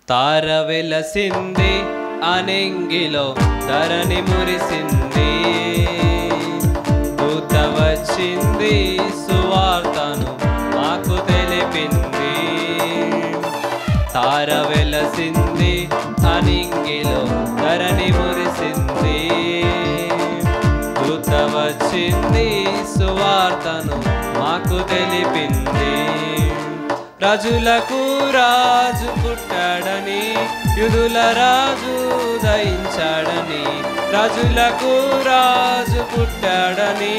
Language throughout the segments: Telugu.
తార వెలసింది అనింగిలో ధరణి మురిసింది, దూత వచ్చింది సువార్తను మాకు తెలిపింది. తార వెలసింది అనింగిలో ధరణి మురిసింది, దూత వచ్చింది సువార్తను మాకు తెలిపింది. రాజులకు రాజు పుట్టాడని, యూదుల రాజు ఉదయించాడని. రాజులకు రాజు పుట్టాడని,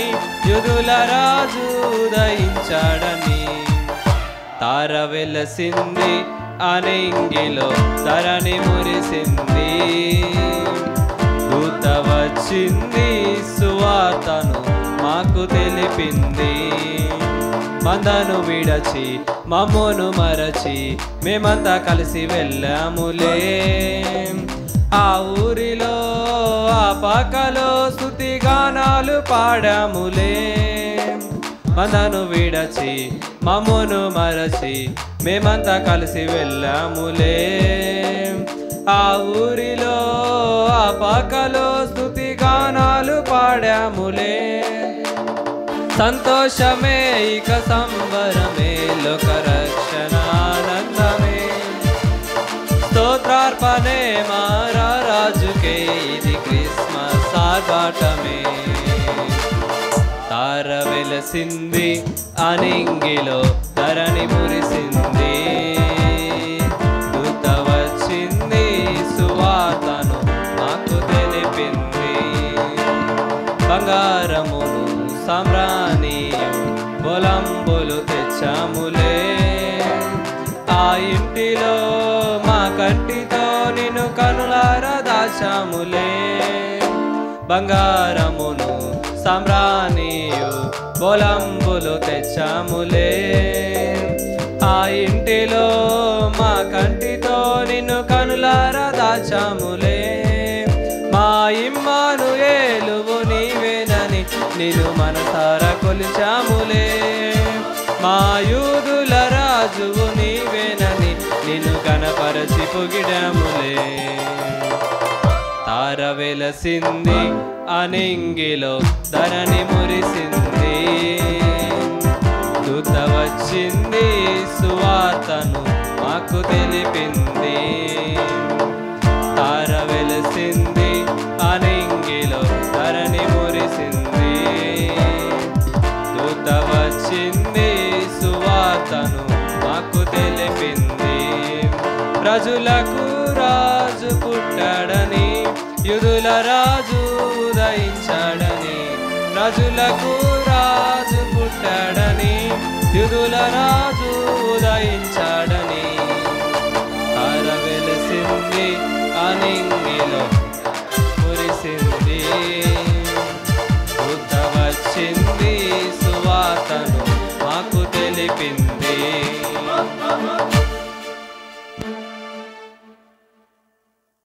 యూదుల రాజు ఉదయించాడని. తార వెలసింది అనింగిలో ధరణి మురిసింది, దూత వచ్చింది సువార్తను మాకు తెలిపింది. మందను విడచి మమ్మును మరచి మేమంతా కలిసి వెళ్ళాములే, ఆ ఊరిలో ఆ పక్కలో స్తుతి గానాలు పాడాములే. మందను విడచి మమ్మును మరచి మేమంతా కలిసి వెళ్ళాములే, ఆ ఊరిలో ఆ పక్కలో స్తుతి గానాలు పాడాములే. సంతోషమే ఇక సంబరమే లోక రక్షణ ఆనందమే, స్తోత్రార్పణే మా రాజుకే ఇది క్రిస్మస్ ఆర్భాటమే. తార వెలసింది అనింగిలో ధరణి మురిసింది, దూత వచ్చింది సువార్తను మాకు తెలిపింది. బంగారమును సామ్రాణియు బొలంబులు తెచ్చాములే, ఆ ఇంటిలో మా కంటితో నిన్ను కనులారా దాచాములే. బంగారమును సామ్రాణియు బొలంబులు తెచ్చాములే, ఆ ఇంటిలో మా కంటితో నిన్ను కనులారా దాచాములే. మా ఇమ్మానుయేలువు నీవేనని నిన్ను మనసారా కొలిచాములే, మా యూదుల రాజువు నీవేనని నిన్ను కనపరచి పొగిడాములే. తార వెలసింది అనింగిలో ధరణి మురిసింది, దూత వచ్చింది సువార్తను మాకు తెలిపింది. తార వెలసింది అనింగిలో ధరణి మురిసింది, దూత వచ్చింది సువార్తను మాకు తెలిపింది. రాజులకు రాజు పుట్టాడని, యూదుల రాజు ఉదయించాడని. రాజులకు రాజు పుట్టాడని, యూదుల రాజు